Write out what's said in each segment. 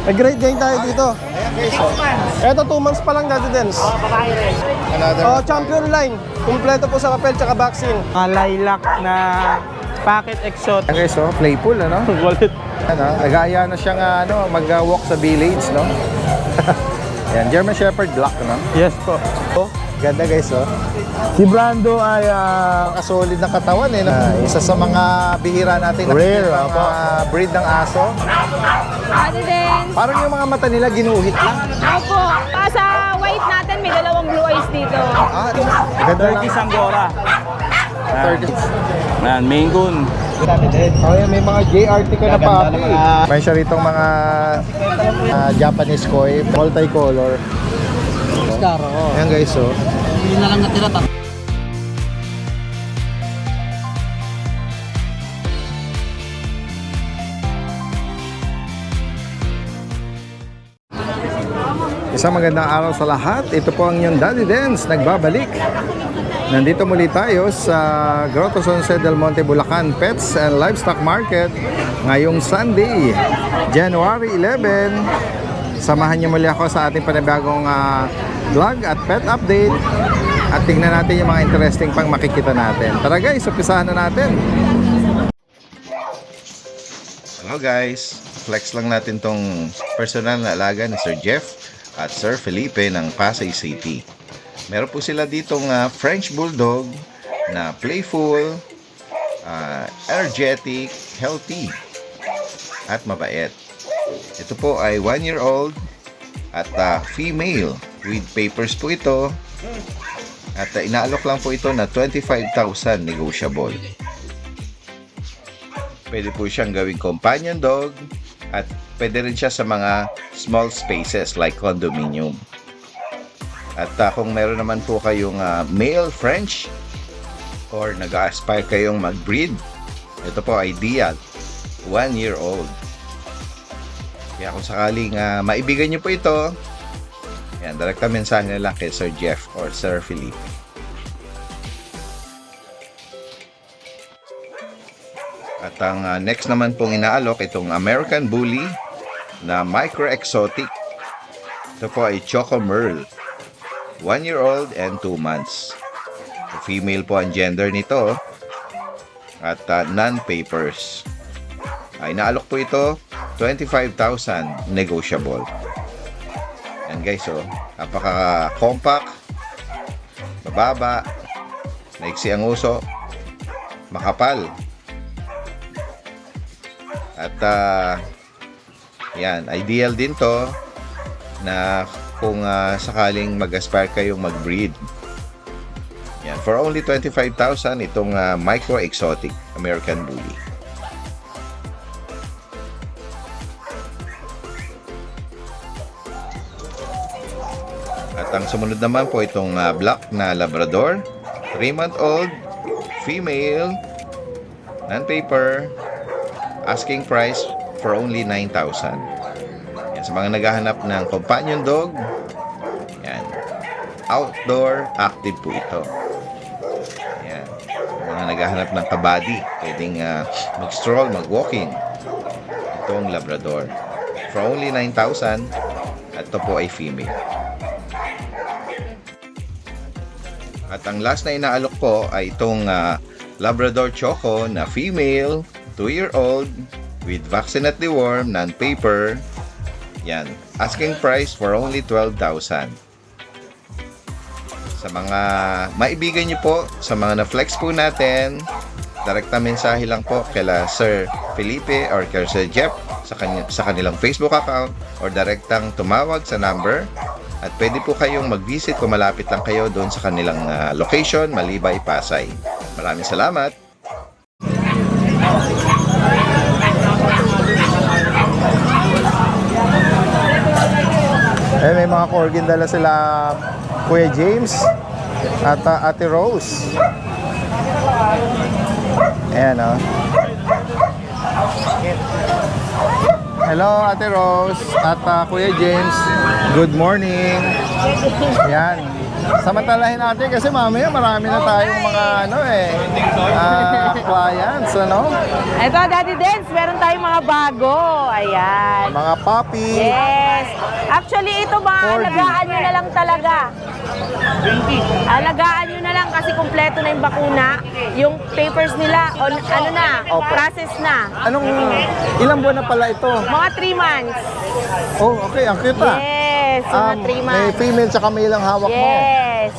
Nag-grade game tayo dito. Ito 2 months pa lang, Daddy Dens. Champion line. Kumpleto po sa papel tsaka vaccine. Mga lilac na packet exotic. Ayan guys, playful, ano? Wallet. Ano, nag-aaya na siyang mag-walk sa village, no? Yan, German Shepherd Black, no? Yes po. Ganda guys, Si Brando ay solid na katawan, no? Isa sa mga bihira natin Rare, nakikita opo. breed ng aso. Daddy Dens. Parang yung mga mata nila ginuhit lang. Opo. Sa white natin, may dalawang blue eyes dito. Ganda lang. Turkish Angora. 30. Yan, Maine Coon. Oh, yan, may mga JRT ka na papi. May siya ritong mga Japanese koi, multicolor. Ayan guys, Hindi na lang natira. Isang magandang araw sa lahat. Ito po ang inyong Daddy Dens, nagbabalik. Nandito muli tayo sa Grotto San Jose del Monte, Bulacan Pets and Livestock Market ngayong Sunday, January 11. Samahan niyo muli ako sa ating panibagong vlog at pet update at tingnan natin yung mga interesting pang makikita natin. Tara guys, umpisahan na natin. Hello guys, flex lang natin tong personal na alaga ni Sir Jeff at Sir Felipe ng Pasay City. Meron po sila ditong French Bulldog na playful, energetic, healthy, at mabait. Ito po ay 1-year-old at female with papers po ito. At inaalok lang po ito na 25,000 negotiable. Pwede po siyang gawing companion dog at pwede rin siya sa mga small spaces like condominium. At kung meron naman po kayong male French or nag-aspire kayong mag-breed, ito po ideal, 1-year-old. Kaya kung sakaling maibigan nyo po ito, yan, direkta mensahe na lang kay Sir Jeff or Sir Felipe. At ang next naman pong inaalok, itong American Bully na micro-exotic. Ito po ay Choco Merle. 1-year-old and 2 months. Female po ang gender nito. At non-papers. Inaalok po ito, 25,000 negotiable. Yan guys, napaka-compact, mababa, naiksi ang uso, makapal. At yan, ideal din to na kung sakaling mag-aspire kayong mag-breed. Yan, for only 25,000 itong micro-exotic American Bully. At ang sumunod naman po itong black na Labrador, 3-month-old, female, non-paper, asking price for only 9,000. Yan, sa mga naghahanap ng companion dog, yan, outdoor active po ito. Yan, mga naghahanap ng kabady, pwedeng mag-stroll, mag-walking. Itong Labrador for only 9,000 at ito po ay female. At ang last na inaalok po ay itong Labrador Choco na female, 2-year-old, with vaccine at deworm, non-paper. Yan, asking price for only 12,000. Sa mga maibigan nyo po, sa mga na-flex po natin, direkta mensahe lang po kila Sir Felipe or kay Sir Jeff sa kanilang Facebook account or direktang tumawag sa number. At pwede po kayong mag-visit kung malapit lang kayo doon sa kanilang location, Malibay, Pasay. Maraming salamat! May mga corgin dala sila Kuya James at Ate Rose. Ayan Hello Ate Rose at Kuya James. Good morning. Ayan. Samantalahin natin kasi mamaya marami na tayong mga clients, ano? Ito, Daddy Dance, meron tayong mga bago. Ayan. Mga puppy. Yes. Actually, ito mga 4D. alagaan nyo na lang talaga. Alagaan nyo na lang kasi kumpleto na yung bakuna. Yung papers nila, Opo. process na. Ilang buwan na pala ito? Mga 3 months. Oh, okay, ang cute ah. Yes, mga 3 May months. female tsaka male ang hawak mo. Yes.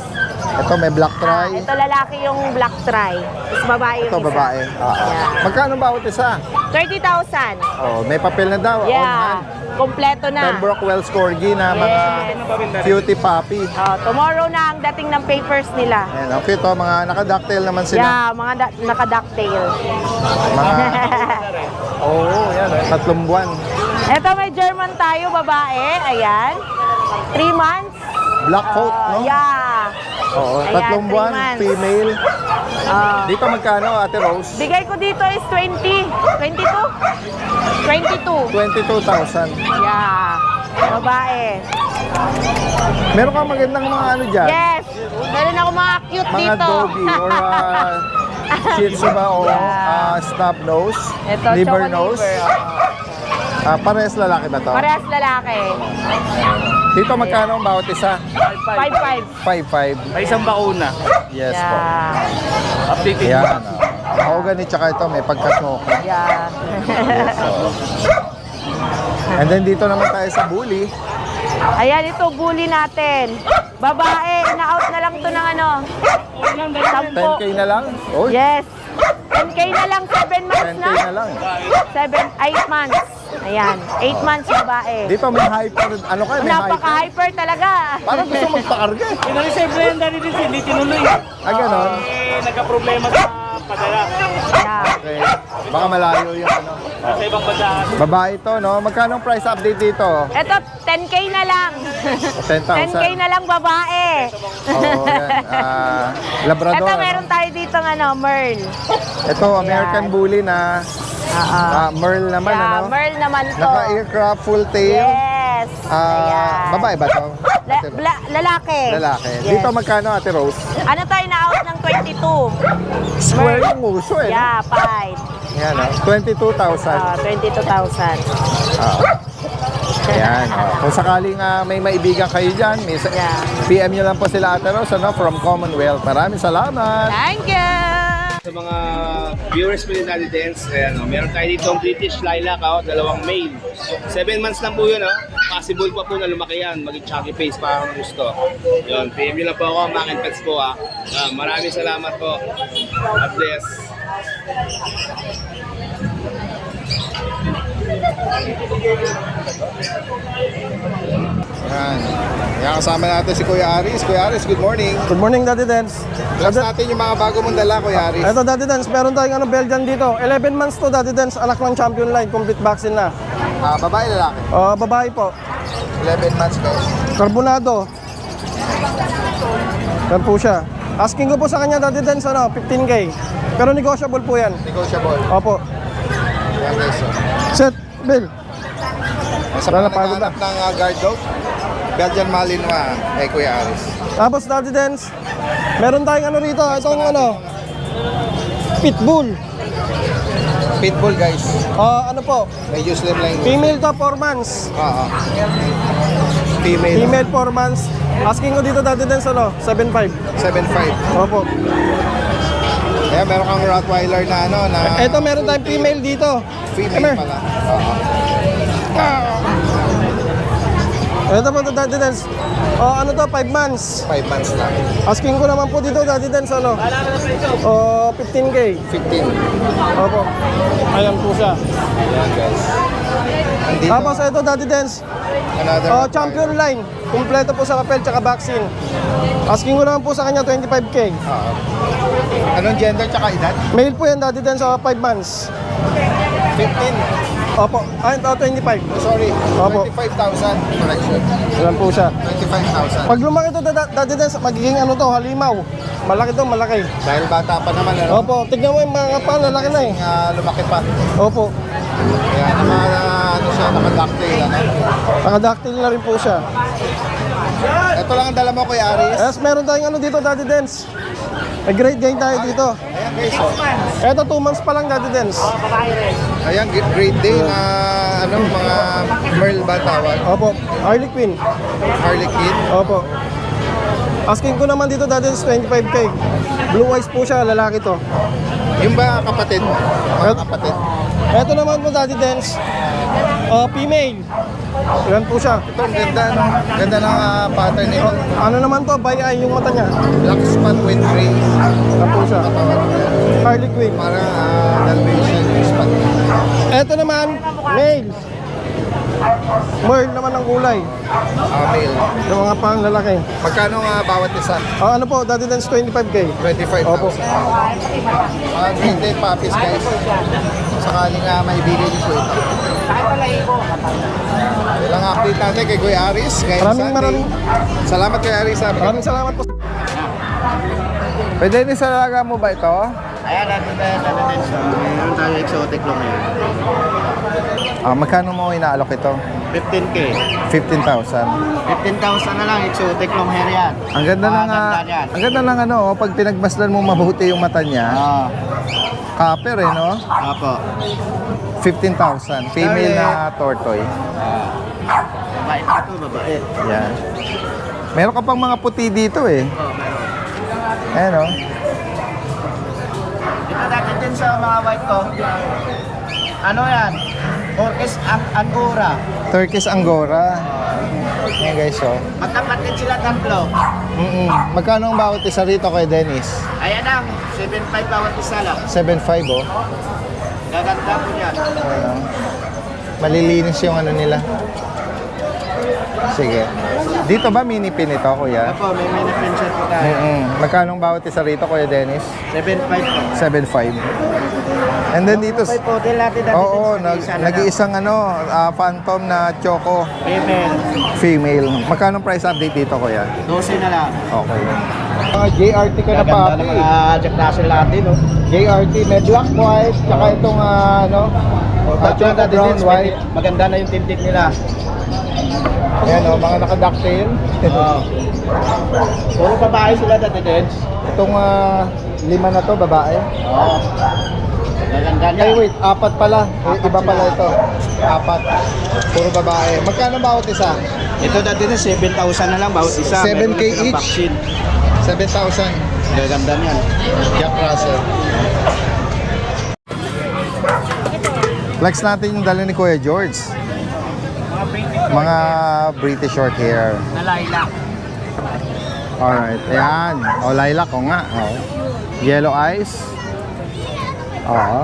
Ito may black tri. Ito lalaki yung black tri. Tapos babae yung Ito isa. babae. Yeah. Magkano bawat isa? 30,000. Oh, may papel na daw. Yeah. On hand. Kompleto na. Pembroke Wells Corgi na mga Yes. cutie puppy. Tomorrow na ang dating ng papers nila. Ayan, okay to, mga naka-ducktail naman sila. Yeah, mga naka-ducktail. Mga, yan, 3 buwan. Ito may German tayo, babae. Ayan. 3 months. Black coat, no? Yeah. Oo, Ayan, 3 buwan, 3 months. female. Ah. Dito magkano, Ate Rose? Bigay ko dito is 22. 22,000. Yeah. Babae. Meron kang magandang mga ano dyan? Yes. Meron ako mga cute Mga dito. doggy or Shih Tzu ba o snub nose, Ito, liver choco nose. liver. Parehas lalaki ba to? Parehas lalaki. Dito magkano ang bawat isa? 5-5. 5,500. May isang bakuna. Yes po. Yeah. Updated. Ayan. Mahogany tsaka ito may pagka-smoke. Yeah. And then dito naman tayo sa bully. Ayan, ito, bully natin. Babae, ina-out na lang to ng 10. 10K na lang? Oh, Yes. 10K na lang, 7 months 10K na. na lang. 8 months. Ayan, 8 months babae. Dito may hyper, ano kayo? May hyper? Napaka-hyper talaga. Parang gusto magpakarga eh. Pinareserve na yan dali din, hindi tinuloy. Ganon. Nagka-problema sa padala. Yeah. Okay. Baka malayo yung ano. Sa ibang bansa. Babae to, no? Magkano ang price update dito? Ito, 10K na lang. 10,000. 10K na lang babae. Oo, yan. Labrador. Ito, meron tayo dito Merl. Ito, American Ayan. Bully na Merl naman, Yeah, ano? Merl naman to. Naka-aircraft, full tail. Yes. Ayan. Babae ba to? Lalaki. Lalaki. Yes. Dito magkano, Ate Rose? Ano tayo na-out ng 22? Square yung uso eh. Yeah, 5. Yan, 22,000. 22,000. Ayan. Kung sakaling may maibigan kayo dyan, Yeah. PM nyo lang po sila, Ate Rose, from Commonwealth. Maraming salamat. Thank you! Sa mga viewers po ni Daddy Dance, ayan, meron tayo dito ang British Lilac, 2 male. 7 months lang po yun, possible pa po na lumaki yan, maging chunky face pa kung gusto. Yun, PM nyo lang po ako, Mac and Pets po maraming salamat po. God bless. Yan. Yan, kasama natin si Kuya Aris. Kuya Aris, good morning. Good morning, Daddy Dance. Class natin yung mga bago mong dala, Kuya Aris. Ito, Daddy Dance, meron tayong Belgian dito. 11 months to, Daddy Dance, anak ng champion line, complete vaccine na. Babae, lalaki. Babae po. 11 months guys. Carbonado. Yan po siya. Asking ko po sa kanya, Daddy Dance, 15K. Pero negotiable po yan. Negotiable. Opo. Yan guys. Set, Bill. Sa Wala mga pa ako naghahanap ng guard dog, Belgian Malinois kay Kuya Aris. Tapos, Daddy Dance, meron tayong rito, itong Pitbull. Pitbull guys. Ano po, Medyo slim lang yung female to 4 months. Female. Female 4 months. Asking ko dito, Daddy Dance, 7.5. 7.5. Opo. Kaya meron kang Rottweiler na na Ito, meron tayong female dito. female pala. Ito po, Daddy Dance. 5 months. 5 months lang. Asking ko naman po dito, Daddy Dance, 15K. 15. Opo. Ayan po siya. Yan guys. Andito, Tapos ito, Daddy Dance. another Rottweiler. Champion line. Kumpleto po sa papel tsaka vaccine. Asking ko naman po sa kanya 25K. Anong gender tsaka edad? Male po yan, Daddy Dance, 5 months. 15. Opo. 25. Sorry. Opo. 25,000. Correction. Ayan po siya. 25,000. Pag lumaki ito, Daddy Dance, magiging halimaw. Malaki to, malaki. Dahil bata pa naman, Opo. Tignan mo yung mga pa, lalaki na eh. lumaki pa. Opo. Kaya naka-ducktail. Nakadactyl na rin po siya. Ito lang ang dala mo, Kuya Aris. Yes, meron tayong ano dito, Daddy Dens. May great game tayo dito. Ayan guys, oh. Eto, 2 months pa lang, Daddy Dens. Ayan, great day na mga Merl ba tawag? Opo, Harley Quinn. Harley Quinn. Opo. Asking ko naman dito, Daddy Dens, 25K. Blue eyes po siya, lalaki to. Yung ba kapatid mo? Mga kapatid. Eto naman po, Daddy Dens. Female. Yan po siya. Ito, ang ganda, no? Ganda ng pattern nito. Ano naman to, by eye yung mata niya. Black spot with gray. Yan po siya. Katawan niya. Harley Quinn. Parang Dalmatian yung spot. Eto naman, male. Merl naman ang kulay. Male. Yung mga pang lalaki. Magkano bawat isa? Ano po, Daddy Dens, 25K. 25,000. Opo. Mga green day puppies, guys. Sakaling maibigay niyo po ito. Ilang update natin kay Kuya Aris. Maraming Salamat Kuya Aris. Maraming salamat po. Pwede din sa alaga mo ba ito? Ayan, meron tayo exotic long hair. Magkano mo inaalok ito? 15K. 15,000. 15,000 na lang, exotic long hair yan. Ang ganda ng Ganda yan. ang ganda ng ano, pag pinagmasdan mo mabuti yung mata niya. Copper no? Apo. 15,000. Female na tortoise. Babae pa ito, babae. Yan. Meron ka pang mga puti dito eh. Ayan o. Ito natin din sa mga white ko. Ano yan? Orkes Angora. Turkish Angora. Ayan guys oh. Magkapatid sila tatlo. Magkano ang bawat isa rito kay Dennis? Ayan ang, 7.5 bawat isa lang. 7.5 oh. Gaganda po yan. Ayan. Malilinis yung ano nila. Sige. Dito ba mini pin ito, kuya? Apo, may na-pension po tayo. Magkano ang bawat isa rito, Kuya Dennis? 7.5 po. 7.5. And then dito, 5 po, din natin dati oo, din sa isa na lang. nag-iisang phantom na choco Female. female. Magkano ang price update dito, kuya? 12 na lang. Okay. Mga JRT ka na Gaganda papi. ng mga Jack Russell natin, no? JRT, may black, white, tsaka itong choco brown, white. Maganda na yung tintig nila. Ayan o, mga nakadaktail. Puro babae sila dati din. Itong 5 na to, babae. Oo. Maganda niya. Ay wait, 4 pala. Iba pala ito. 4. Puro babae. Magkano bawat isa? Ito dati din 7,000 na lang bawat isa. 7K Meron silang each? vaccine. 7,000. Gaganda niyan. Jack Russell. Flex natin yung dala ni Kuya George. Mga British short hair. Na lilac. Alright, ayan. O, lilac ko nga. Oh. Yellow eyes. Oo.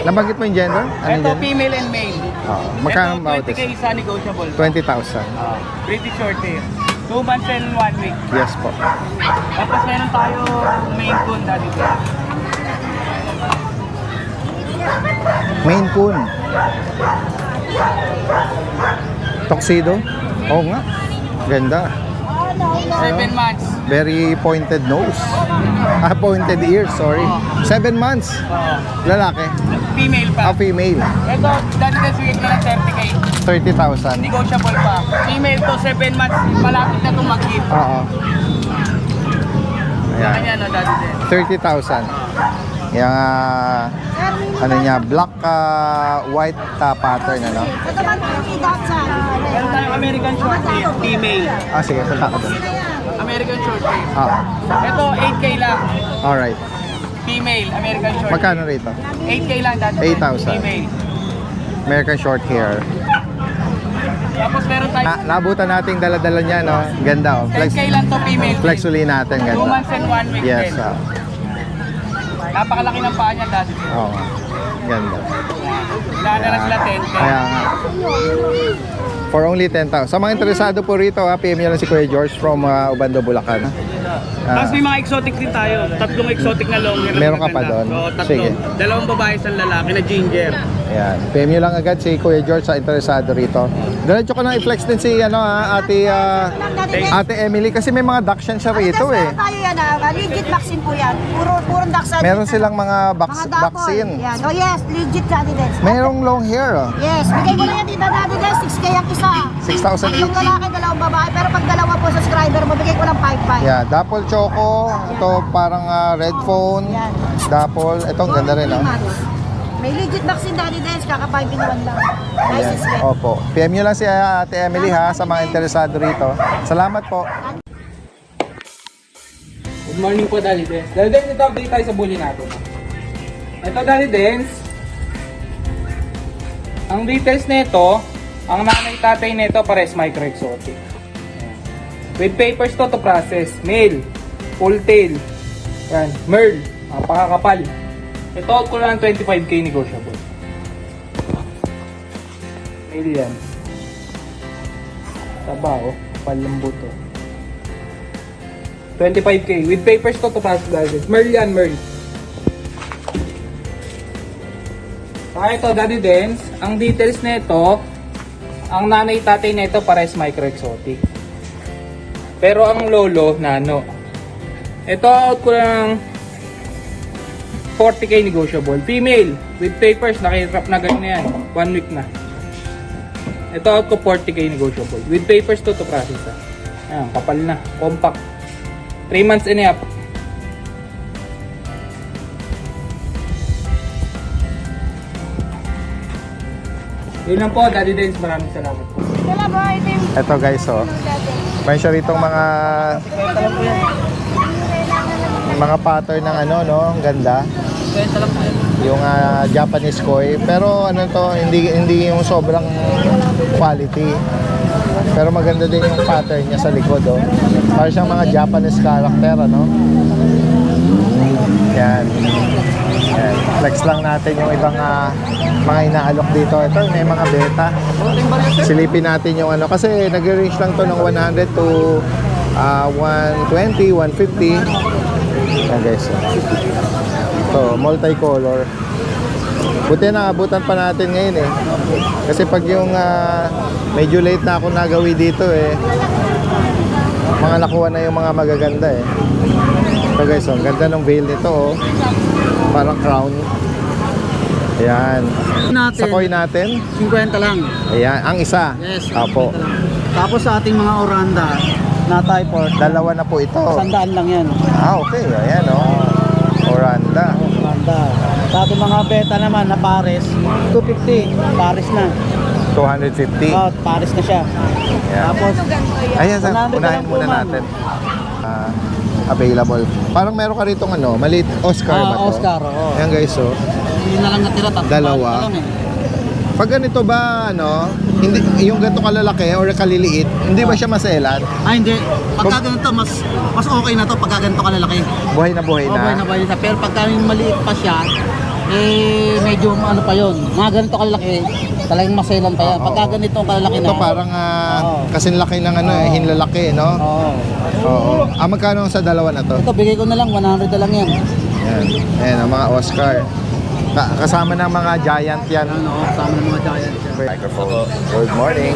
Nabanggit mo yung gender? Ano Ito, gender? female and male. Oo. Magkano Ito, bawat 20K isa? isa negotiable. 20,000. British short hair. 2 months and 1 week. Yes po. Tapos meron tayo main coon dati. Maine Coon. Tuxedo? Oo nga. Ganda. 7 months. Very pointed nose. Pointed ears, sorry. 7 months. Lalaki. Female pa. Female. Ito, dati na sweet na lang 30K. 30,000. Negotiable pa. Female to 7 months. Malapit na itong mag-hit. Oo. Ayan. Kanya no, dati din. 30,000. Yung ano niya, black white pattern ano. Meron tayong American short hair. Female. Sige, punta ka doon. American short hair. Oo. Ito, 8K lang. Alright. Female, American short Magkano hair. rito? 8K lang dati. 8,000. Female. American short hair. Tapos meron tayo Nabutan nating dala-dala niya, no? Ganda, oh. 10K lang to female. Flex uli natin, 2 ganda. months and 1 week Yes, din. Napakalaki ng paa niya dati. Oo. Ganda. Wala na lang sila 10K. Kaya nga. For only 10,000. Sa mga interesado po rito, PM nyo lang si Kuya George from Ubando, Bulacan. Tapos may mga exotic din tayo. 3 exotic na long hair. na Meron ka pa maganda. doon? Oo, 3. Sige. 2 babae, 1 lalaki na ginger. Ayan. PM nyo lang agad si Kuya George sa interesado rito. Diretso ko na i-flex din si Ate Emily kasi may mga Dachshund siya rito eh. Tayo yan legit vaccine po yan. Purong Dachshund. Meron silang mga vaccine. Yan. Oh yes, legit candidates. Merong long hair oh. Yes, bigay ko na yan dito dati guys, 6K ang isa. 6,000 Tatlong each. lalaki, dalawang babae. Pero pag dalawa po subscriber, mabigay ko ng 5-5. Yeah, Dapple Choco. Ito parang red phone. Yan. Dapple. Ito, ang ganda rin, oh. May legit vaccine Daddy Dance, kaka-5 in 1 lang. Ayan. License plate. Opo. PM nyo lang si Ate Emily ha, sa mga interesado rito. Salamat po. Good morning po, Daddy Dance. Daddy Dance, ito update tayo sa bully natin. Ito, Daddy Dance. Ang details nito, ang nanay-tatay nito pares micro-exotic. With papers to process. Male, full tail, yan, merl, napakakapal. Ito out ko lang 25k negotiable. Male yan. Taba, oh. Kapal ng buto. 25k. With papers to process, Daddy. Merl yan, merl. Saka ito, Daddy Dance, ang details nito, ang nanay-tatay nito pares micro-exotic. Pero ang lolo, nano. Ito out ko lang 40k negotiable. Female, with papers, nakirap na ganyan na yan. 1 week na. Ito out ko 40k negotiable. With papers to process. Ayan, kapal na. Compact. 3 months and a half. Yun lang po, Daddy Dance. Maraming salamat po. Ito guys, oh. May siya rito mga pattern ng ano, no? Ang ganda. Yung Japanese koi. Pero ano to, hindi yung sobrang quality. Pero maganda din yung pattern niya sa likod, oh. Para siyang mga Japanese character, ano? Yan. Yan. Flex lang natin yung ibang mga inaalok dito. Ito, may mga beta. Silipin natin yung ano. Kasi nag-range lang to ng 100 to 120, 150. Yan guys. Ito, multicolor. Buti na, abutan pa natin ngayon eh. Kasi pag yung medyo late na ako nagawi dito eh. Mga nakuha na yung mga magaganda eh. Ito guys, ang ganda ng veil nito oh. Parang crown. Ayan. Natin, Sa koi natin, 50 lang. ayan, ang isa. Yes, Apo. 50 lang. Tapos sa ating mga oranda na typhoid, Dalawa na po ito. 100 lang yan. Okay. Ayan oh. Oranda. Oranda. Sa ating mga beta naman na pares, 250. Pares na. 250. Oh, pares na siya. Ayan. Tapos, Ayan, 100 na unahin lang po, muna ma'am. natin. Available. Parang meron ka rito ano, maliit Oscar ba to? Oscar, oo. Ayan guys, oh. Yun na lang natira, tatlo Dalawa. pa lang eh. Pag ganito ba, ano, hindi, yung ganito kalalaki or kaliliit, hindi ba siya maselan? Hindi. Pagka ganito, mas okay na to pagka ganito kalalaki. Buhay na buhay na. Okay na ba yun? Pero pagka yung maliit pa siya, eh, medyo ano pa yun. Mga ganito kalalaki, talagang maselan pa yan. Pagka ganito kalalaki na. Ito parang Oo. kasing laki ng ano, hinlalaki, no? Oo. Oo. Magkano sa dalawa na to? Ito, bigay ko na lang, 100 na lang yan. Ayan. Ayan, ang mga Oscar. Kasama ng mga giant yan. Ano, kasama ng mga giant yan. Microphone. Good morning.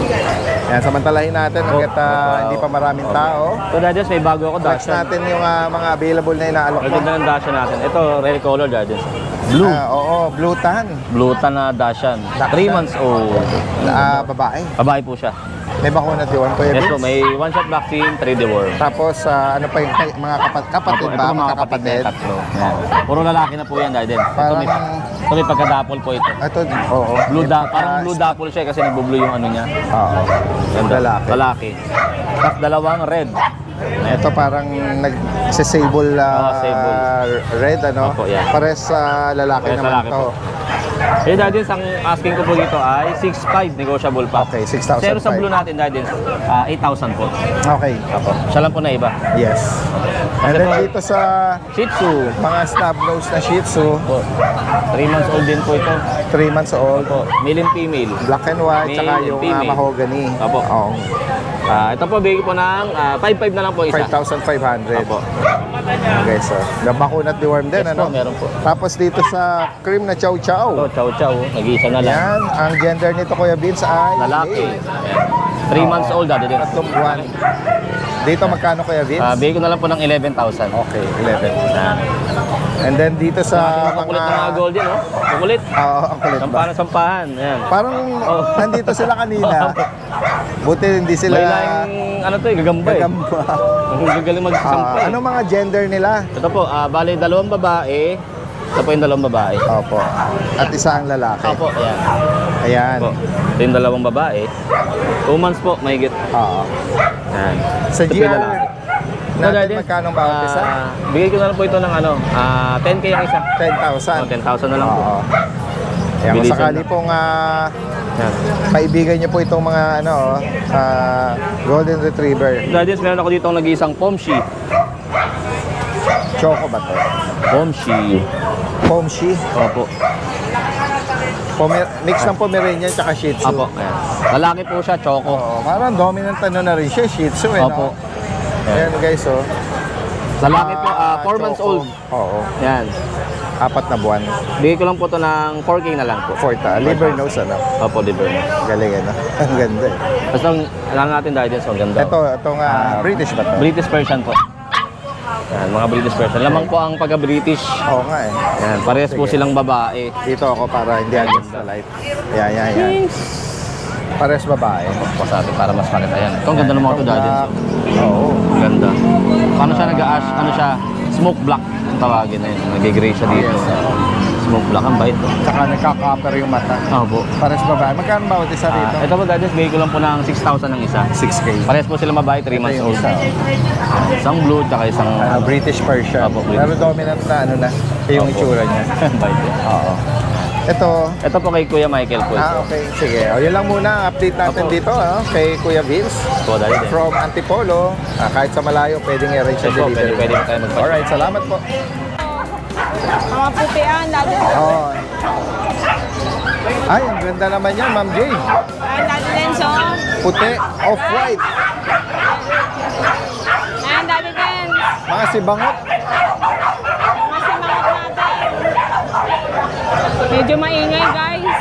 Ayan, samantalahin natin hanggat hindi pa maraming tao. So Daddies, may bago ako Flex Dashan. natin yung mga available na inaalok Ang mo. ganda ng Dashan natin. Ito, rare color Daddies. Blue. Oo, blue tan. Blue tan na Dashan. 3 months old. Babae. Babae po siya. May bakuna diwan, Kuya Yes po, Vince. may 1-shot vaccine, 3 deworm. Tapos, ano pa yung mga kapatid Ito ba? po mga kapatid na tatlo. Yan. Puro lalaki na po yan Daddies. Ito may pagka-dapple po ito. Ito, oo. Parang blue dapple siya kasi nagbo-blue yung ano niya. Oo. Ganda. Lalaki. Lalaki. Tapos dalawang red. Ito parang nag-sable sable. red, ano? Opo, yan. Pares lalaki Pares naman lalaki to. po. Eh Daddies, ang asking ko po dito ay 6.5 negotiable pa. Okay, 6,000. Pero sa blue natin Daddies, 8,000 po. Okay. Apo. Siya lang po na iba. Yes. And Ito then po, dito sa Shih Tzu. mga snub nose na Shih Tzu, Po. 3 months old din po ito. 3 months old, Po. Male and female. black and white, Male tsaka and yung female. mahogany. Opo. Oo. Ito po, bigay ko po ng 5.5 na lang po isa. 5,500. Opo. Okay, so the bakuna deworm din, Yes ano? po, meron po. Tapos dito sa cream na chow chow. Ito, chow chow. Nag-iisa na lang. Yan, ang gender nito Kuya Vince ay Lalaki. male. 3 months old dati din. Tatlong buwan. Dito magkano Kuya Vince? Bigay ko na lang po ng 11,000. Okay, 11. And then dito sa Makukulit mga... ng mga golden, no? Makulit. Oo, ang kulit ba? Sampahan. Ayan. Parang nandito sila kanina. Buti hindi sila May laing, ano to eh, gagamba eh. gagamba. Ang gagaling magsasampa eh. Anong mga gender nila? Ito po, bali 2 babae. Ito po yung 2 babae. Opo. At isa ang lalaki. Opo, ayan. Ayan. Po. Ito yung 2 babae. 2 months po, mahigit. Oo. Ayan. Sa Ito po yung GR lalaki. natin magkano bawat isa? Bigay ko na lang po ito ng 10K ang isa. 10,000. 10,000 na lang po. Oo. Kaya kung Bilisan sakali na. pong Yan. kaibigan niyo po itong mga Golden Retriever. Guardians, meron ako dito ang nag-iisang Pomshi. Choco ba to? Pomshi. Pomshi. Opo. Mix ng Pomeranian tsaka Shih Tzu. Opo. Ayan. Lalaki po siya, Choco. Oo, parang dominant na rin siya, Shih Tzu eh, Opo. no? Ayan guys, oh. Lalaki po, 4 months Choco. old. Oo, Yan. 4 na buwan. Bigay ko lang po ito ng 4K na lang po. Forta, liver nose ano. Opo, liver. Galing ano. Ang ganda eh. Basta alam natin Guardians, ang ganda. Itong British ba to? British Persian po. Yan, mga British Persian. Lamang po ang pagka-British. Oo nga eh. Yan, parehas po Sige. silang babae. Dito ako para hindi against the light. Yan. Pares babae. Po sa atin para mas makita yan. Ito ang ganda ng mga ito Guardians. Oo. Ang ganda. Paano siya nag-ash? Ano siya? Smoke black. Ang tawagin na yun. Nag-gray siya dito. Smoke black. Ang bait. Tsaka nagka-copper yung mata. Opo. Pares babae. Magkano bawat isa dito? Ito po Guardians, bigay ko lang po ng 6,000 ng isa. 6K. Parehas po silang babae, 3 months yung old. isa. Isang blue, tsaka isang... British Persian. Opo, British. Pero dominant na ano na. Yung Opo. itsura niya. Ang bait. Oo. Ito po kay Kuya Michael po. Okay. Sige. O, yun lang muna. Update natin Opo. dito kay Kuya Vince. Po, dahil din. From Antipolo. Kahit sa malayo, pwedeng i-arrange siya Opo, delivery. pwede tayo magpa-ship. Alright, salamat po. Mga putian, dati. Oh. Ay, ang ganda naman yan, Ma'am Jane. Ayan, dati din, so. Puti, off-white. Ayan, dati din. Mga sibangot. Mga simangot natin. Medyo maingay, guys.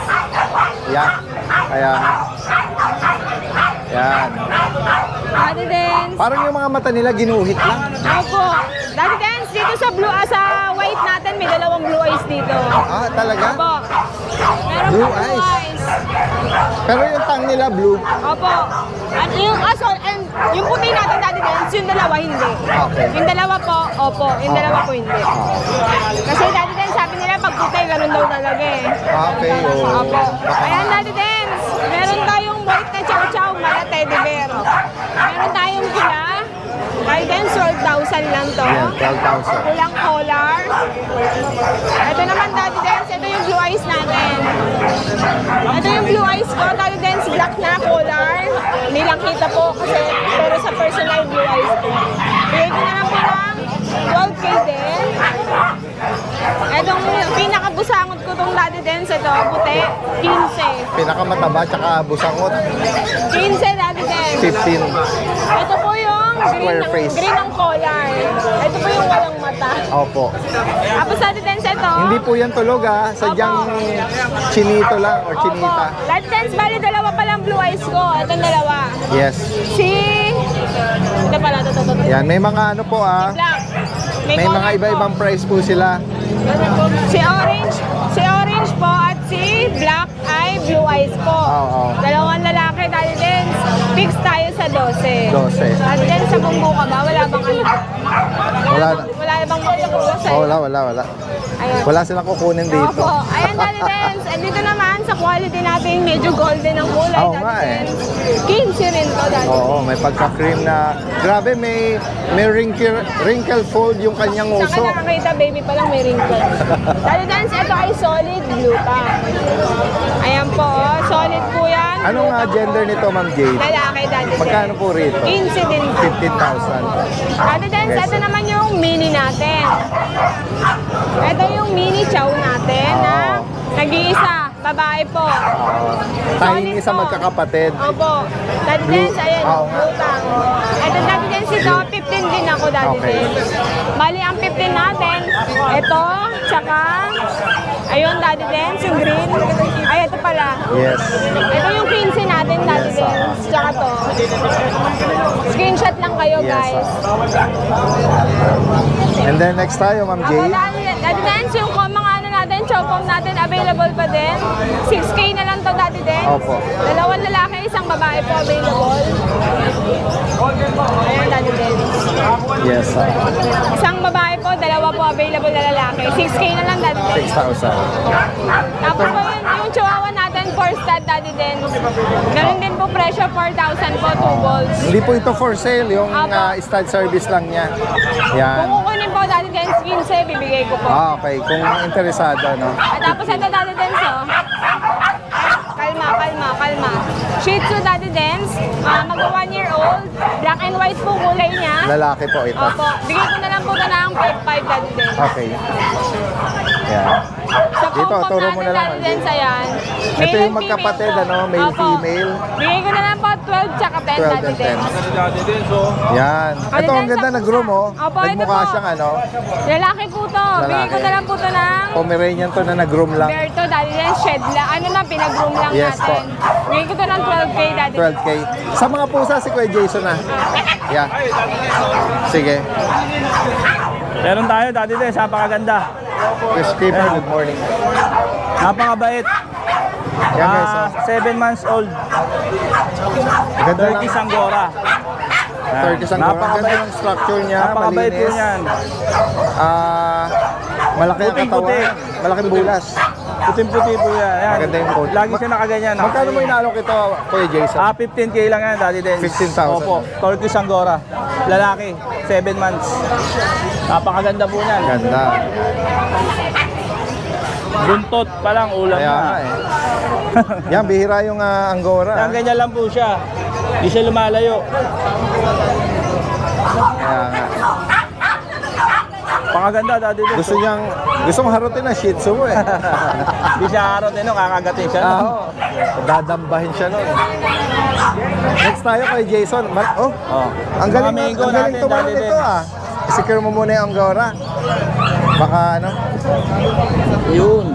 Yan. Ayan. Yan. Dati din. Parang yung mga mata nila ginuhit lang. Opo. Dati din, dito sa blue, sa white natin, may 2 blue eyes dito. Talaga? Opo. Meron Blue pa blue eyes. eyes. Pero yung tang nila blue. Opo. At yung puti natin dati din, yung dalawa hindi. Okay. Yung dalawa po, opo. Yung dalawa po hindi. Kasi dati din, sabi nila pag puti, ganun daw talaga eh. Okay, oh. Opo. Ayan, dati din. Meron tayong white na chow-chow, mala teddy bear. Meron tayong pula. Kaya din, 12,000 lang to. Yan, 12,000. Pulang collar. Ito naman dati din, ito yung blue eyes natin. Ito yung blue eyes ko, dati din, black na collar. Hindi lang kita po kasi, pero sa personal blue eyes ko. Bigay ko na lang po ng 12K din. Itong pinakabusangot ko itong dati din sa ito, puti, 15. Pinakamataba, tsaka busangot. 15 dati din. 15. Ito po yung Square face. green ng collar. Ito po yung walang mata. Opo. Tapos dati din sa ito. Hindi po yan tulog sadyang chinito lang or chinita. Opo. Dati din, bali dalawa pa lang blue eyes ko. Itong dalawa. Yes. Ito pala, ito. Yan, may mga ano po Black. may mga collar iba-ibang po. price po sila. Si orange po at si black ay blue eyes po. Oo. Dalawang lalaki dati din. Fix tayo sa 12. 12. Dati din sa bunggo ka ba? Wala bang ano? Wala na. Wala bang makukuha sa'yo? Wala. Ayun. Wala silang kukunin dito. Opo. Ayan, Daddy Dens. And dito naman, sa quality natin, medyo golden ang kulay, Oo Daddy nga eh. Dens. 15 rin to, Daddy. Oo, may pagka-cream na grabe, may wrinkle fold yung kanyang Saka uso. nakakita, baby pa lang may wrinkle. Daddy Dens, ito ay solid blue pa. Ayan po, oh. Solid po yan. Anong gender nito, Ma'am Jade? Lalaki, Daddy Dens. Magkano po rito? 15 din po. 15,000. Daddy Dens, Yes. ito naman yung mini natin. Ito yung mini chow natin na nag-iisa. Babae po. Tiny Solid sa po. magkakapatid. Opo. Daddy Dens, ayan. Oo nga. Utang. Ito, Daddy Dens, ito. 15 din ako, Daddy Okay. Dens. Bali, ang 15 natin, ito, tsaka, ayun, Daddy Dens, yung green. Ay, ito pala. Yes. Ito yung 15 natin, Daddy Dens. Tsaka to. Screenshot lang kayo, Yes, guys. And then next tayo, Ma'am Ako, Jade. Daddy Dens, yung mga ano natin, chow pom natin, available pa din. 6K na lang to, Daddy Dens. Opo. Dalawang lalaki, isang babae po available. Ayan, Daddy Dens. Yes, Isang babae po, dalawa po available na lalaki. 6K na lang, Daddy Dens. 6,000. Tapos po yung chihuahua natin, 4 stud, Daddy Dens. Ganun din po presyo, 4,000 po, 2 balls. Hindi po ito for sale, yung Apo. stud service lang niya. Yan. Kung kukunin po, Daddy Dens, 15, bibigay ko po. Okay. Kung interesado, no? At tapos ito, Daddy Dens, oh. Kalma. Shih Tzu, Daddy Dens. Mag 1 year old. Black and white po kulay niya. Lalaki po ito. Opo. Bigay ko na lang po ito ng 5,500, Daddy Dens. Okay. Yan. Sa Dito, pom-pom turo mo natin, na lang. Daddy Dens, ayan. Ito Male yung and magkapatid, female po. ano? Male, Opo. female. Bigay ko na lang po 12 tsaka 10, 12 Daddy and 10. Dens. Yan. Ito, ang ganda na groom, oh. Opo, ito Nagmukha po. siyang, ano? Lalaki po to. Bigay ko Lalaki. na lang po to ng Pomeranian to na nag-groom lang. Berto, Daddy Dens, shed lang. Ano na, pinag-groom lang Yes po. natin. Bigay ko to ng 12K, Daddy Dens. 12K. Sa mga pusa, si Kuya Jason na. Yeah. Sige. Meron tayo, Daddy Dens, napakaganda. Chris Keeper, good morning. Napakabait. Yan guys, oh. 7 months old. Ganda lang. 30 Sanggora. 30 ang ganda yung structure niya, Napakabait po malinis. niyan. Malaki ang Puting-puti. katawan. Malaking bulas. Puting-puti po yan. Ayan. Maganda yung coat. Lagi siya nakaganyan. Magkano mo inalok ito, Kuya Jason? 15K lang yan, Daddy Dens. 15,000. Opo, Turkish Sanggora. Lalaki, 7 months. Napakaganda po niyan. Ganda. Buntot pa lang, ulam Kaya na. nga eh. Yan, bihira yung Angora. Yan, ganyan lang po siya. Hindi siya lumalayo. Kaya nga. Pakaganda, Daddy Dens. Gusto mong harutin na Shih Tzu mo eh. Hindi siya harot eh, no? Kakagatin siya. No? Oo. Dadambahin siya nun. Next tayo kay Jason. Oh. Ang galing, Mga mango ang galing natin, tumalo Daddy nito Dens. Secure mo muna yung Angora. Baka ano? Yun.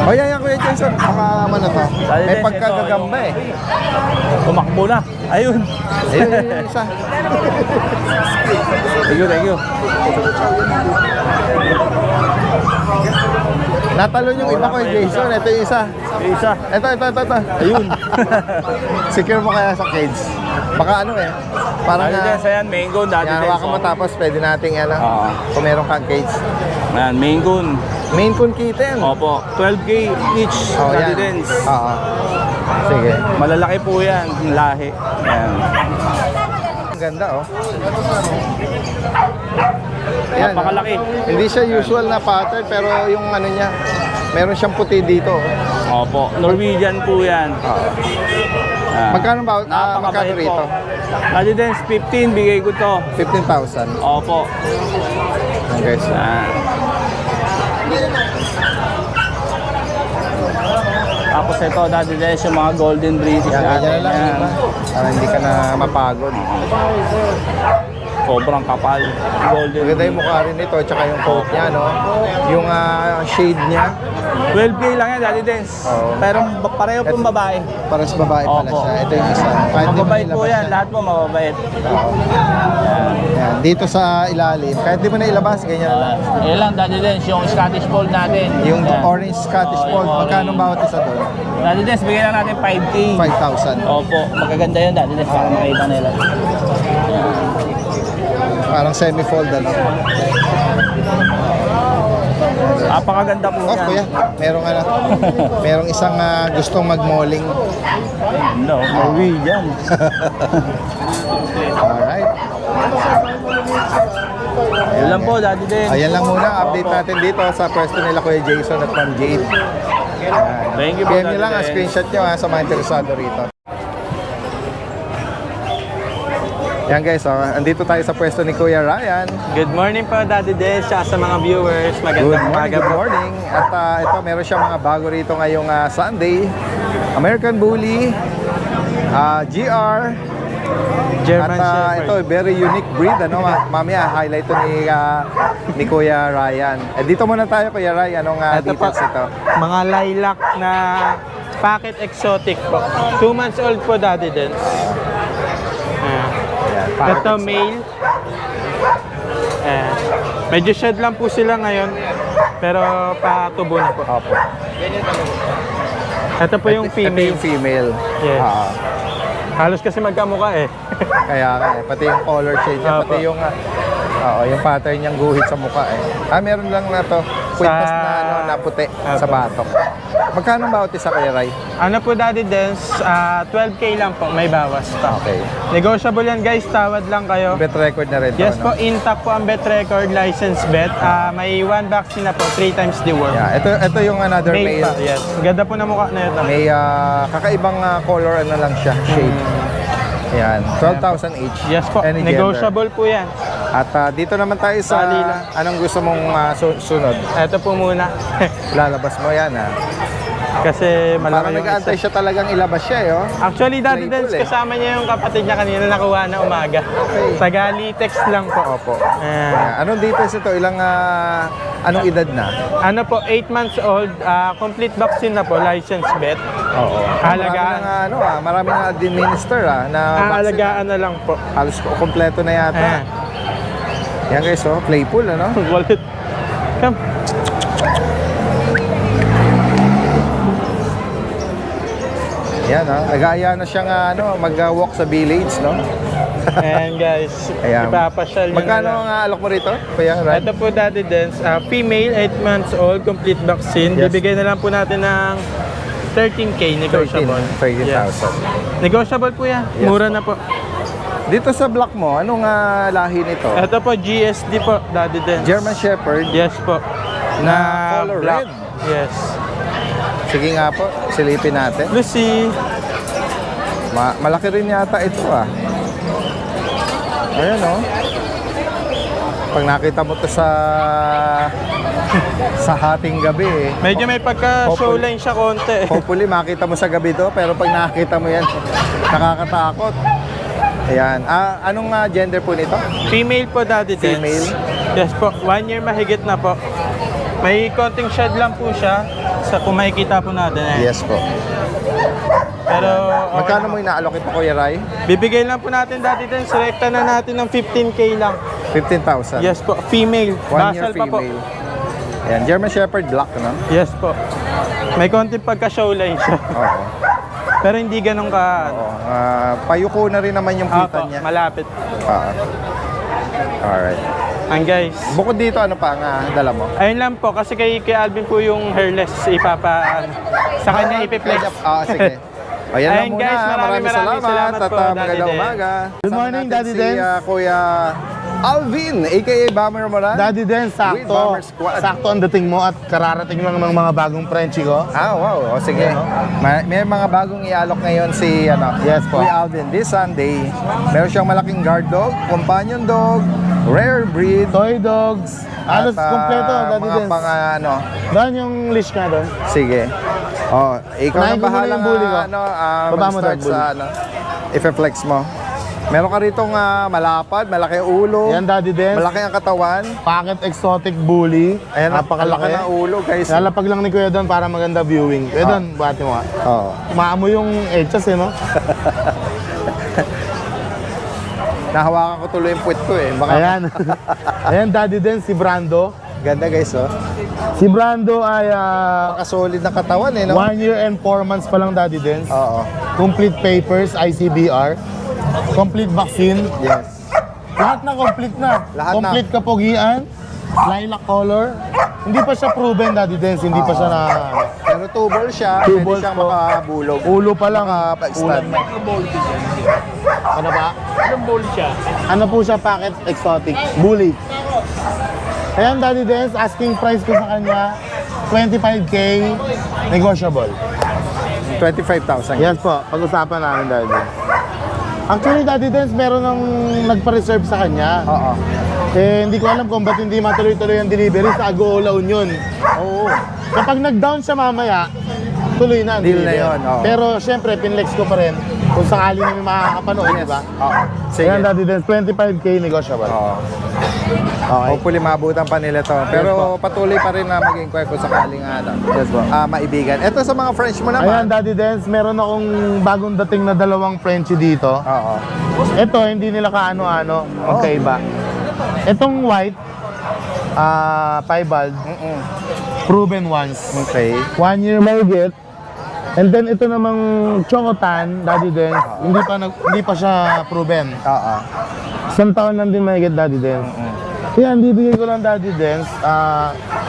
O yan Kuya Jason. Baka ano to. Daddy May Dens, pagkagagamba eh. Tumakbo na. Ayun. Ayun yung isa. Thank you. Natalon yung iba kay Jason. Ito yung isa. Yung isa. Ito. Ayun. Secure mo kaya sa cage. Baka ano eh. Parang Daddy Dens, ayan, mango, Daddy yan, Dens. hawakan mo tapos pwede nating ano. Oo. Kung meron kang cage. Ayan, mango. Main Coon kitten. Opo, 12K each, Oh, Daddy yan. Dens. Oo. Sige. Malalaki po yan, yung lahi. Ayan. Ang ganda oh. Yan. Napakalaki. Hindi siya usual na pattern pero yung ano niya, meron siyang puti dito. Opo, Norwegian po yan. Ayan. Magkano ba? Magkano Napakabait rito? po. Daddy Dens, 15, bigay ko to. 15,000. Opo. Yan guys. Ayan. Tapos ito, Daddy Dens, yung mga golden British Yan, ganyan na natin. lang. Yan. Diba? Para hindi ka na mapagod. Sobrang kapal. Golden. Maganda yung mukha rin nito, tsaka yung coat niya, no? Yung shade niya. 12K lang yan, Daddy Dens. Oo. Pero pareho pong babae. Paras babae pala Opo. siya. Ito yung isa. Kahit di mo Mababait po nilabas yan, lahat po mababait. Oo. Yan. Dito sa ilalim. Kahit di mo na ilabas, ganyan na lang. Yan lang, Daddy Dens, yung Scottish Fold natin. Yung Yan. orange Scottish Oo, Fold, yung magkano orange. bawat isa doon? Daddy Dens, bigyan lang natin 5K. 5,000. Opo, magaganda yun, Daddy Dens, para makita nila. Parang semi-fold, ano? Napakaganda po Oh, yan. kuya, merong isang gustong mag-malling. No, Norwegian. Alright. Yun lang po, Daddy Dens. Ayan lang muna, update natin dito sa pwesto nila Kuya Jason at Ma'am Jade. Thank you po, PM nyo Daddy lang, Dens. screenshot nyo sa mga interesado rito. Yan guys, andito tayo sa pwesto ni Kuya Ryan. Good morning po, Daddy Dens, sa mga viewers. Magandang umaga Good po. morning. At ito, meron siyang mga bago rito ngayong Sunday. American Bully, GR, German at Shepherd. ito, very unique breed. Ano, mamaya, highlight to ni Kuya Ryan. Dito muna tayo, Kuya Ryan. Anong Ito po, details ito? mga lilac na pocket exotic po. 2 months old po, Daddy Dens. Pocket Ito male. Medyo shed lang po sila ngayon. pero patubo na po. Opo. Ito po yung Ito female. yung female. Yes. Ah, Halos kasi magkamukha eh. kaya nga eh. Pati yung color shade niya, Opo. pati yung yung pattern niyang guhit sa mukha eh. Meron lang na to. Kwintas na ano, na puti sa Opo. batok. Magkano ba isa kay Ray? Ano po Daddy Dance, 12K lang po, may bawas pa. Okay. Negotiable yan guys, tawad lang kayo. Bet record na rin to, Yes no? po, intact po ang bet record, license bet. May 1 vaccine na po, 3 times the world. Yeah, ito yung another Male male. pa, yes. Ganda po na mukha na ito. May kakaibang color ano lang siya, shade. Yan, 12,000 each. Yes po, Any gender. negotiable po yan. At dito naman tayo sa Sali lang. anong gusto mong sunod. Ito po muna. Lalabas mo yan ha. Kasi Parang malaki yung nag-aantay isa. siya talagang ilabas siya eh, oh. Actually, Daddy Playful Dance, eh. kasama niya yung kapatid niya kanina nakuha na umaga. Tagali text lang po. Opo. Ah. Anong details ito? Anong edad na? Ano po, 8 months old, complete vaccine na po, license bet. Oo. Halagaan. Marami na administer na vaccine. Alagaan na lang po. Halos kompleto na yata. Yan guys, oh, playful ano? Wallet. Come. Yan nag-aaya na siyang mag-walk sa village, no? Ayan guys, Ayan. ipapasyal nyo Magkano na lang. ang alok mo rito? Kuya Ran? Ito po Daddy Dance, female 8 months old, complete vaccine. Yes. Bibigay na lang po natin ng 13K negotiable. 13,000. Yes. Negotiable po yan, Yes mura po. na po. Dito sa block mo, anong lahi nito? Ito po GSD po, Daddy Dance. German Shepherd? Yes po. Na color black. red? Yes. Sige nga po, silipin natin. Lucy. Malaki rin yata ito Ayan Pag nakita mo to sa hating gabi Medyo may pagka-show line siya konti. Hopefully makita mo sa gabi to, pero pag nakita mo yan, nakakatakot. Ayan. Anong gender po nito? Female po Daddy Dance. Female? Yes po, 1 year mahigit na po. May konting shed lang po siya sa kung makikita po natin. Yes po. Pero Magkano mo inaalok ito, Kuya Ray? bibigay lang po natin Daddy Dance. Selecta na natin ng 15K lang. 15,000. Yes po, female. 1 year Basal pa po. female. Ayan, German Shepherd black, no? Yes po. May konting pagka-show line siya. Oo. Pero hindi ganun ka... Oo. Payuko na rin naman yung kita Apo, niya. malapit. Alright. Ang guys. Bukod dito, ano pa ang dala mo? Ayun lang po, kasi kay Alvin po yung hairless sa kanya ipiplex. Sige. Ayan Ayun, lang muna. guys, maraming salamat. po, At Daddy magandang Dance. umaga. Good morning, Kasama natin Daddy si Dance. Kuya Alvin, a.k.a. Bomber Moran. Daddy Dance, With Bomber Squad. sakto ang dating mo at kararating lang ng mga bagong Frenchie ko. Wow. O, sige. May mga bagong ialok ngayon si Yes po. Kuya Alvin. This Sunday, meron siyang malaking guard dog, companion dog, rare breed. Toy dogs, halos at, kompleto, Daddy mga Dance. Doon yung leash ka doon. Sige. Ikaw Unahin na ko muna bahala yung bully ko. Baba mo mag-start daw, sa i-flex mo. Meron ka ritong malapad, malaki ang ulo, Yan, Daddy Dance. malaki ang katawan. Pocket exotic bully. Ayan, napakalaki. ng ulo, guys. Lalapag lang ni Kuya Don para maganda viewing. Kuya Don, buhati mo nga. Oo. Maamoy yung echas no? Nahawakan ko tuloy yung puwet ko Baka Ayan. Ayan, Daddy Dance, si Brando. Ganda guys, Si Brando ay Solid na katawan no? 1 year and 4 months pa lang, Daddy Dance. Oo. Complete papers, ICBR. Complete vaccine. Yes. Lahat na complete na. Lahat na. Complete kapugian. Lilac color. Hindi pa siya proven, Daddy Dance. Hindi pa siya na... Pero two ball siya, Two pwede balls siyang po. makabulog. Ulo pa lang. Maka-stand. Ano ba? Anong bowl siya? Ano po siya, packet exotic? Bully. Ayan, Daddy Dance, asking price ko sa kanya, 25K, negotiable. 25,000. Yes po, pag-usapan namin, Daddy Dance. Actually, Daddy Dance, meron ng nagpa-reserve sa kanya. Oo. Hindi ko alam kung ba't hindi matuloy-tuloy ang delivery sa Agoola Union. Oo. Kapag nag-down siya mamaya, tuloy na ang Deal na delivery. yun, oo. Pero syempre, pinlex ko pa rin kung sakali na may makakapanood, di ba? Oo. Sige. Ayan, Daddy Dance, 25K negotiable. Oo. Okay. Hopefully mabutan pa nila to. Pero patuloy pa rin na mag-inquire kung sakaling maibigan. Ito sa mga French mo Ayan, naman. Daddy Dance, meron akong bagong dating na dalawang Frenchie dito. Piebald. Proven ones. Okay. 1 year mahigit. And then ito namang Chocotan, Daddy Dance, hindi pa siya proven. Oo. Isang taon lang din mahigit, Daddy Dance. Kaya ang bibigay ko lang, Daddy Dance,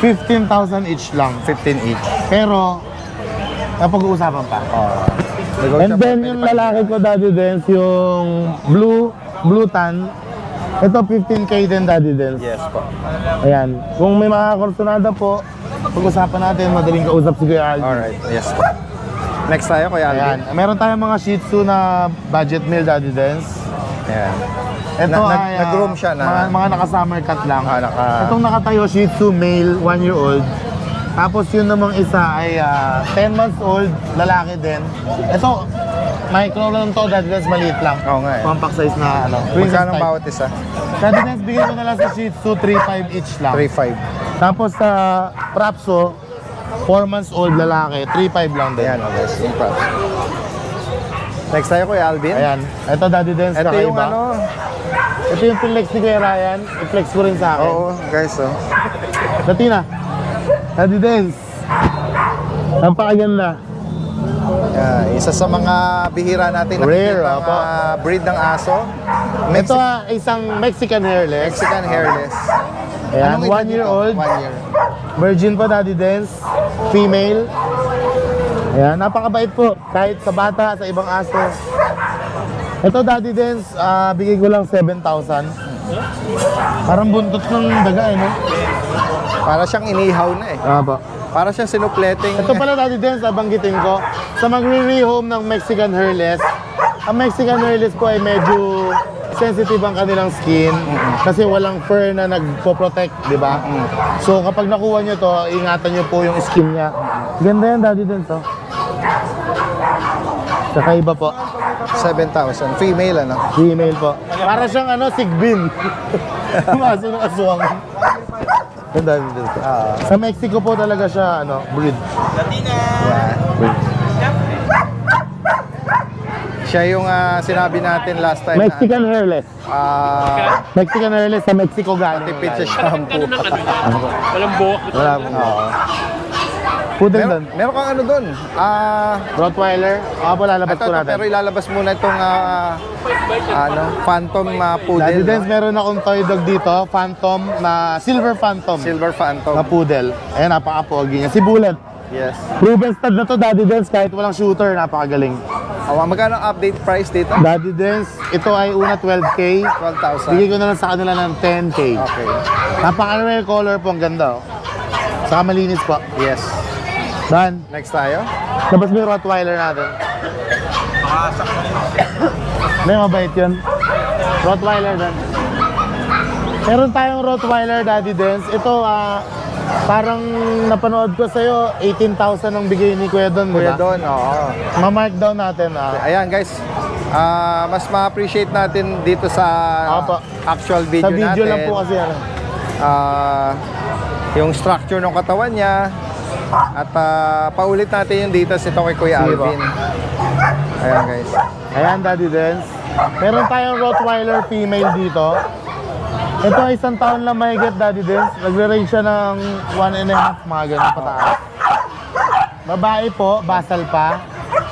15,000 each lang. 15 each. Pero, napag-uusapan pa. And then yung lalaki ko, Daddy Dance, yung blue tan, ito 15K din, Daddy Dance. Yes po. Ayan. Kung may mga korsunada po, pag-usapan natin, madaling kausap si Kuya Alvin. Alright, yes po. Next tayo, Kuya Ayan. Alvin. Meron tayong mga Shih Tzu na budget meal, Daddy Dance. Ayan. Ito ay nag-groom siya na. mga naka-summer cut lang. naka- Itong nakatayo, Shih Tzu male, 1 year old. Tapos yun namang isa ay 10 months old, lalaki din. Ito, micro lang to, Daddy Dance, maliit lang. Oo nga eh. Compact size na princess Magkano type. bawat isa? Daddy Dance, bigyan ko na lang sa Shih Tzu, 3.5 each lang. 3.5. Tapos sa Prapso, 4 months old lalaki, 3.5 lang din. Ayan, okay. Yung props. Next tayo, Kuya Alvin. Ayan. Ito, Daddy Dance, Ito yung kakaiba. ano. Ito yung pinlex ni Kuya Ryan. I-flex ko rin sa akin. Oo, guys, oh. Latina. Daddy Dance. Ang pakaganda. Isa sa mga bihira natin Rare, nakikita opo. breed ng aso. Ito isang Mexican hairless. Mexican hairless. Ayan, Anong edad 1 year nito? old. 1 year. Virgin po, Daddy Dance. Female. Ayan, napakabait po. Kahit sa bata, sa ibang aso. Ito, Daddy Dance, bigay ko lang 7,000. Parang buntot ng daga, no? Para siyang inihaw na eh. Apo. Para siyang sinupleting. Ito pala, Daddy Dance, banggitin ko. Sa magre-rehome ng Mexican hairless, ang Mexican hairless po ay medyo sensitive ang kanilang skin kasi walang fur na nagpo-protect, di ba? So kapag nakuha nyo to, ingatan nyo po yung skin niya. Ganda yan, Daddy Dance, oh. Kakaiba po. 7,000. Female, ano? Female po. Para siyang Sigbin. Maso ng aswang. Ganda, Daddy Dance. Sa Mexico po talaga siya, breed. Siya yung sinabi natin last time Mexican hairless. na Mexican hairless sa Mexico galing. tipid sa shampoo. Walang buhok. Wala po. Poodle doon. Meron kang ano doon? Rottweiler. Po, lalabas Ito, ko natin. pero ilalabas muna itong Phantom Poodle. Daddy Dance, no? meron akong toy dog dito. Phantom na Silver Phantom. Silver Phantom. Na poodle. Ayan, napaka-pogi niya. Si Bullet. Yes. Proven stud na to, Daddy Dance. Kahit walang shooter, napakagaling. Magkano ang update price dito? Daddy Dance, ito ay una 12K. 12,000. Bigay ko na lang sa kanila ng 10K. Okay. Napaka-rare color po, ang ganda. Saka malinis po. Yes. Dan, Next tayo. labas mo yung Rottweiler natin. May mabait yun. Rottweiler Dan. Meron tayong Rottweiler, Daddy Dance. Ito, parang napanood ko sa'yo, 18,000 ang bigay ni Kuya Don, Kuya diba? Don, oo. Ma-mark down natin. Ayan guys, mas ma-appreciate natin dito sa Opo. actual video Sa video natin. lang po kasi. Yung structure ng katawan niya. At paulit natin yung dito ito kay Kuya Sige po. Alvin. Ayan guys. Ayan, Daddy Dance. Meron tayong Rottweiler female dito. Ito ay isang taon lang mahigit, Daddy Dance. Nagre-range siya ng 1.5, mga ganun pataas. Babae po, basal pa.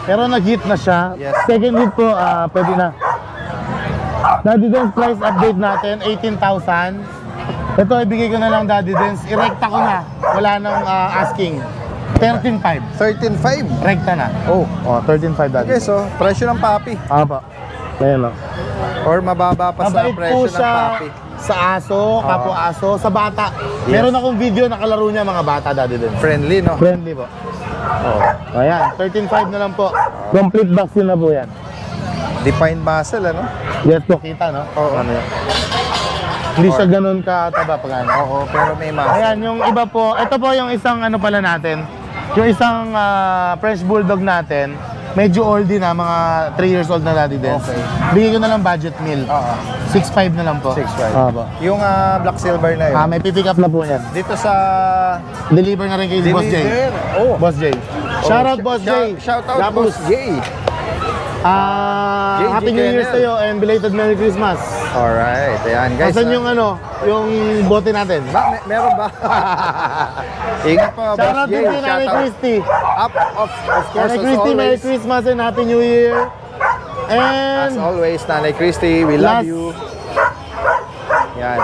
Pero nag-hit na siya. Yes. Second hit po, pwede na. Daddy Dance price update natin, 18,000. Ito, ibigay ko na lang, Daddy Dance. Irekta ko na. Wala nang asking. 13.5. 13.5. Rekta na. Oh. 13.5, Daddy Okay, Dance. so presyo ng papi. Apa. Ayan o. Or mababa pa sa Mabait po presyo ng siya papi. sa aso, kapwa aso, sa bata. Meron akong video na kalaro niya mga bata, Daddy Dance. Friendly, no? Friendly po. Ayan, 13.5 na lang po. Complete vaccine na po yan. Defined muscle, ano? Yes po, kita no? Oo. Ano yan? Hindi siya ganun kataba pag ano. Oo, pero may muscle. Ayan, yung iba po, ito po yung isang pala natin. Yung isang French Bulldog natin, medyo oldie na, mga 3 years old na, Daddy Dance. Okay. Bigay ko na lang budget meal. Oo. 6.5 na lang po. 6.5. Opo. Yung black silver na yun. May pipick up na po yan. Dito sa... Deliver na rin kay Boss Jay. Deliver. Oh. Boss Jay. Shout out, Boss Jay. Shout out, Tapos, Boss Jay. Happy New Year Kennel. sa'yo and belated Merry Christmas. Alright, ayan guys. Asan yung yung bote natin? Meron ba? Ingat po, Boss Shoutout din Jay. kay Nanay Christy. Up, of course, Nanay as Christy, Merry always. Christmas and Happy New Year. As And always, Nanay Christy, we love Last- you. Yan.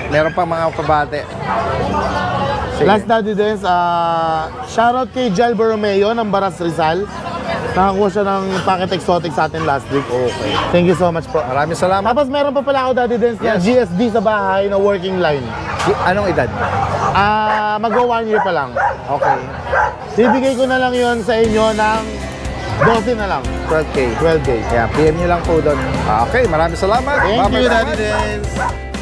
Meron pa mga pabate. Sige. last Daddy Dance, shoutout kay Jal Borromeo ng Baras Rizal. Nakakuha siya ng packet exotic sa atin last week. Okay. Thank you so much po. Maraming salamat. Tapos meron pa pala ako Daddy Dance na Yes. GSD sa bahay na working line. Anong edad? Magwa 1 year pa lang. Okay. Bibigay ko na lang yon sa inyo ng 12 na lang. 12K. 12 days. Yeah, PM nyo lang po doon. Okay, maraming salamat. Thank Bye-bye you, so Daddy much. Dance.